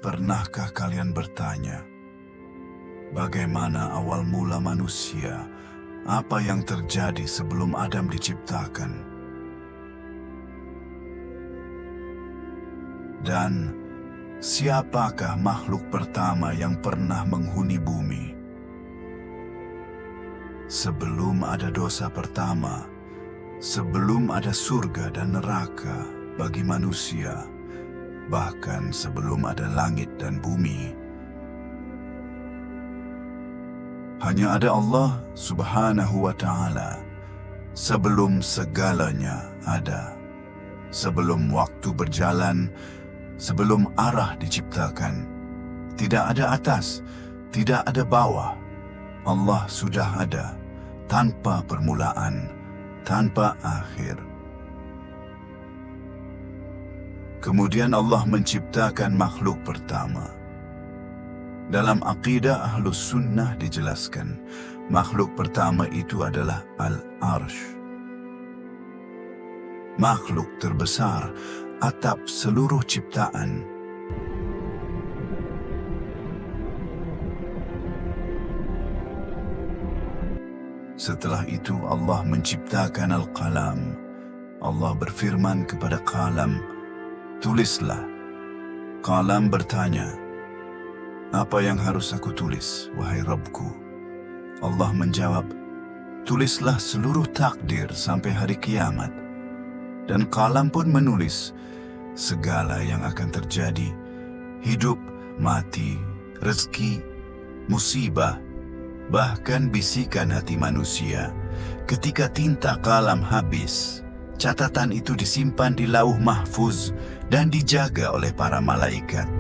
Pernahkah kalian bertanya, bagaimana awal mula manusia? Apa yang terjadi sebelum Adam diciptakan? Dan siapakah makhluk pertama yang pernah menghuni bumi? Sebelum ada dosa pertama, sebelum ada surga dan neraka bagi manusia, bahkan sebelum ada langit dan bumi, hanya ada Allah Subhanahu wa Ta'ala. Sebelum segalanya ada, sebelum waktu berjalan, sebelum arah diciptakan, tidak ada atas, tidak ada bawah. Allah sudah ada, tanpa permulaan, tanpa akhir. Kemudian Allah menciptakan makhluk pertama. Dalam akidah Ahlus Sunnah dijelaskan, makhluk pertama itu adalah Al-Arsh. Makhluk terbesar, atap seluruh ciptaan. Setelah itu Allah menciptakan Al-Qalam. Allah berfirman kepada Qalam, tulislah. Qalam bertanya, apa yang harus aku tulis, wahai Rabbku? Allah menjawab, tulislah seluruh takdir sampai hari kiamat. Dan Qalam pun menulis segala yang akan terjadi, hidup, mati, rezeki, musibah, bahkan bisikan hati manusia. Ketika tinta Qalam habis, catatan itu disimpan di lauh mahfuz dan dijaga oleh para malaikat.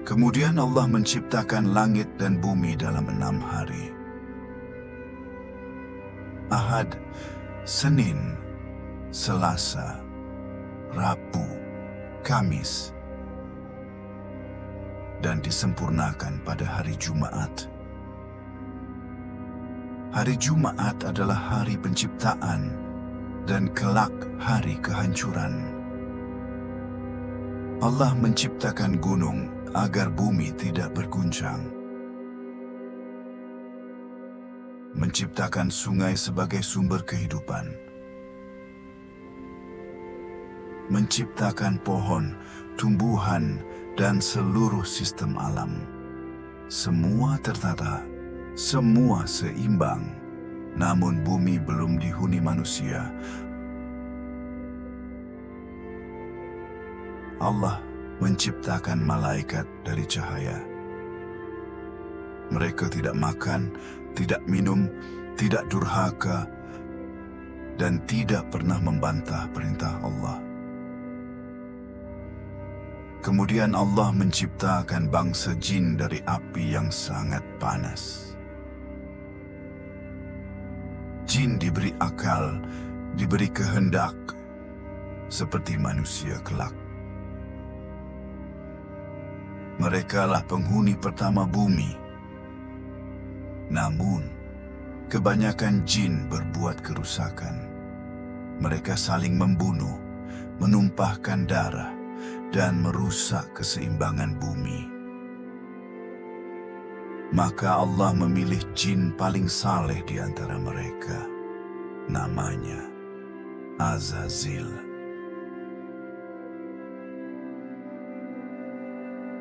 Kemudian Allah menciptakan langit dan bumi dalam 6 hari. Ahad, Senin, Selasa, Rabu, Kamis, dan disempurnakan pada hari Jumat. Hari Jumat adalah hari penciptaan dan kelak hari kehancuran. Allah menciptakan gunung agar bumi tidak berguncang. Menciptakan sungai sebagai sumber kehidupan. Menciptakan pohon, tumbuhan, dan seluruh sistem alam. Semua tertata, semua seimbang. Namun bumi belum dihuni manusia. Allah menciptakan malaikat dari cahaya. Mereka tidak makan, tidak minum, tidak durhaka, dan tidak pernah membantah perintah Allah. Kemudian Allah menciptakan bangsa jin dari api yang sangat panas. Jin diberi akal, diberi kehendak, seperti manusia kelak. Merekalah penghuni pertama bumi. Namun, kebanyakan jin berbuat kerusakan. Mereka saling membunuh, menumpahkan darah, dan merusak keseimbangan bumi. Maka Allah memilih jin paling saleh di antara mereka. Namanya Azazil.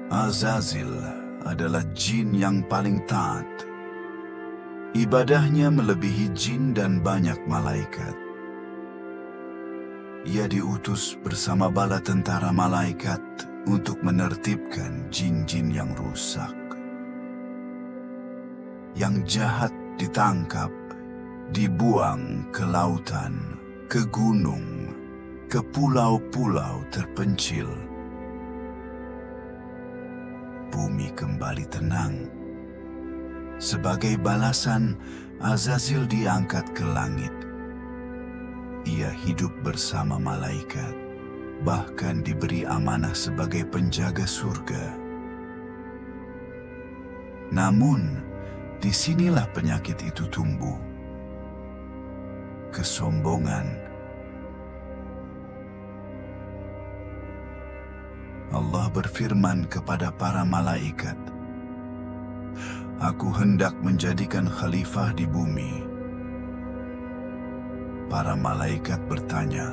Azazil adalah jin yang paling taat. Ibadahnya melebihi jin dan banyak malaikat. Ia diutus bersama bala tentara malaikat untuk menertibkan jin-jin yang rusak. Yang jahat ditangkap, dibuang ke lautan, ke gunung, ke pulau-pulau terpencil. Bumi kembali tenang. Sebagai balasan, Azazil diangkat ke langit. Ia hidup bersama malaikat, bahkan diberi amanah sebagai penjaga surga. Namun, disinilah penyakit itu tumbuh. Kesombongan. berfirman kepada para malaikat, "Aku hendak menjadikan khalifah di bumi." Para malaikat bertanya,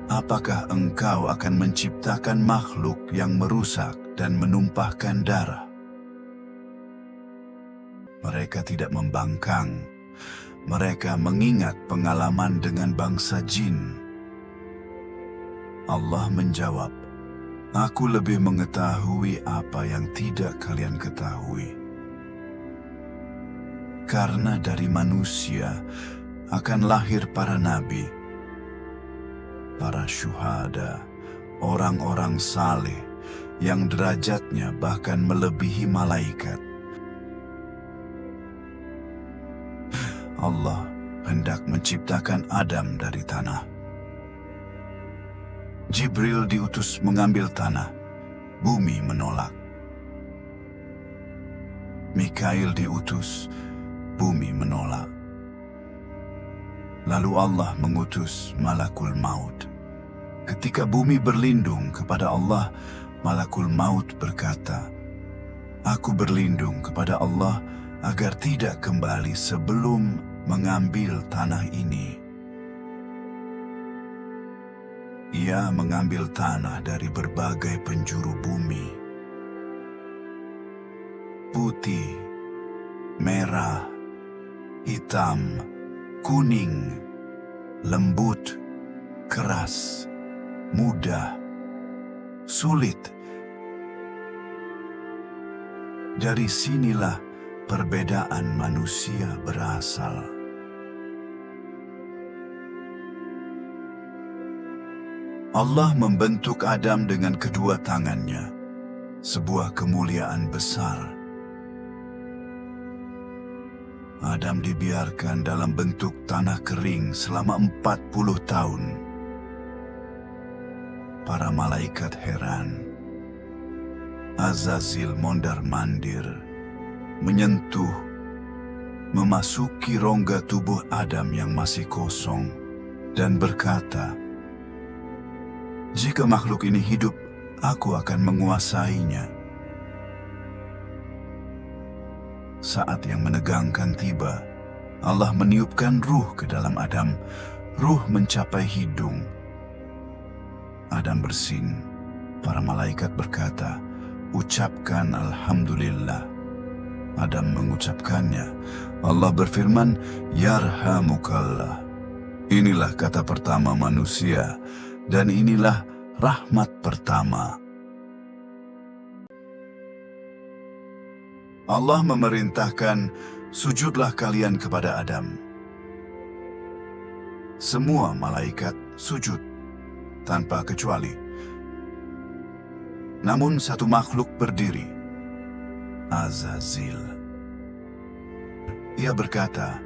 "Apakah engkau akan menciptakan makhluk yang merusak dan menumpahkan darah?" Mereka tidak membangkang. Mereka mengingat pengalaman dengan bangsa jin. Allah menjawab, "Aku lebih mengetahui apa yang tidak kalian ketahui. Karena dari manusia akan lahir para nabi, para syuhada, orang-orang saleh yang derajatnya bahkan melebihi malaikat. Allah hendak menciptakan Adam dari tanah. Jibril diutus mengambil tanah, bumi menolak. Mikail diutus, bumi menolak. Lalu Allah mengutus malakul maut. Ketika bumi berlindung kepada Allah, malakul maut berkata, "Aku berlindung kepada Allah agar tidak kembali sebelum mengambil tanah ini." Ia mengambil tanah dari berbagai penjuru bumi. Putih, merah, hitam, kuning, lembut, keras, mudah, sulit. Dari sinilah perbedaan manusia berasal. Allah membentuk Adam dengan kedua tangannya, sebuah kemuliaan besar. Adam dibiarkan dalam bentuk tanah kering selama 40 tahun. Para malaikat heran. Azazil mondar-mandir, menyentuh, memasuki rongga tubuh Adam yang masih kosong, dan berkata, "Jika makhluk ini hidup, aku akan menguasainya." Saat yang menegangkan tiba, Allah meniupkan ruh ke dalam Adam. Ruh mencapai hidung. Adam bersin. Para malaikat berkata, "Ucapkan Alhamdulillah." Adam mengucapkannya. Allah berfirman, "Yarhamukallah." Inilah kata pertama manusia, dan inilah rahmat pertama. Allah memerintahkan, "Sujudlah kalian kepada Adam." Semua malaikat sujud, tanpa kecuali. Namun satu makhluk berdiri, Azazil. Ia berkata,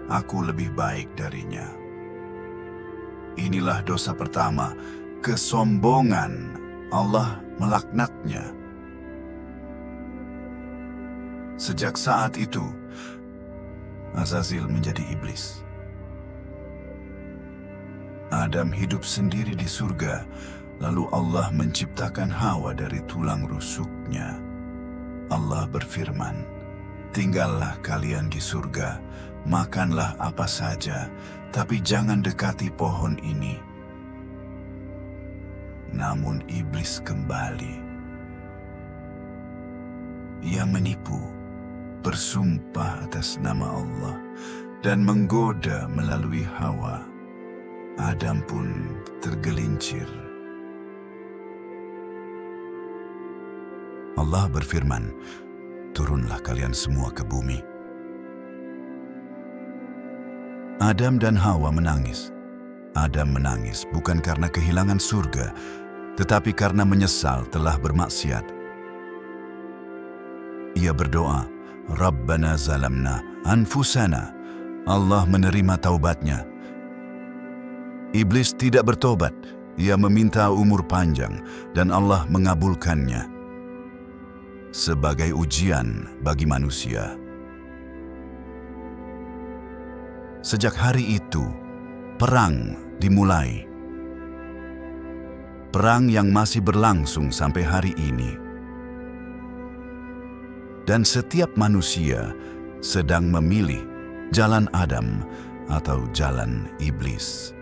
"Aku lebih baik darinya." Inilah dosa pertama, kesombongan. Allah melaknatnya. Sejak saat itu, Azazil menjadi iblis. Adam hidup sendiri di surga, lalu Allah menciptakan Hawa dari tulang rusuknya. Allah berfirman, "Tinggallah kalian di surga, makanlah apa saja, tapi jangan dekati pohon ini." Namun iblis kembali. Ia menipu, bersumpah atas nama Allah, dan menggoda melalui Hawa. Adam pun tergelincir. Allah berfirman, "Turunlah kalian semua ke bumi." Adam dan Hawa menangis. Adam menangis bukan karena kehilangan surga, tetapi karena menyesal telah bermaksiat. Ia berdoa, "Rabbana zalamna anfusana." Allah menerima taubatnya. Iblis tidak bertobat. Ia meminta umur panjang dan Allah mengabulkannya sebagai ujian bagi manusia. Sejak hari itu, perang dimulai. perang yang masih berlangsung sampai hari ini. Dan setiap manusia sedang memilih jalan Adam atau jalan iblis.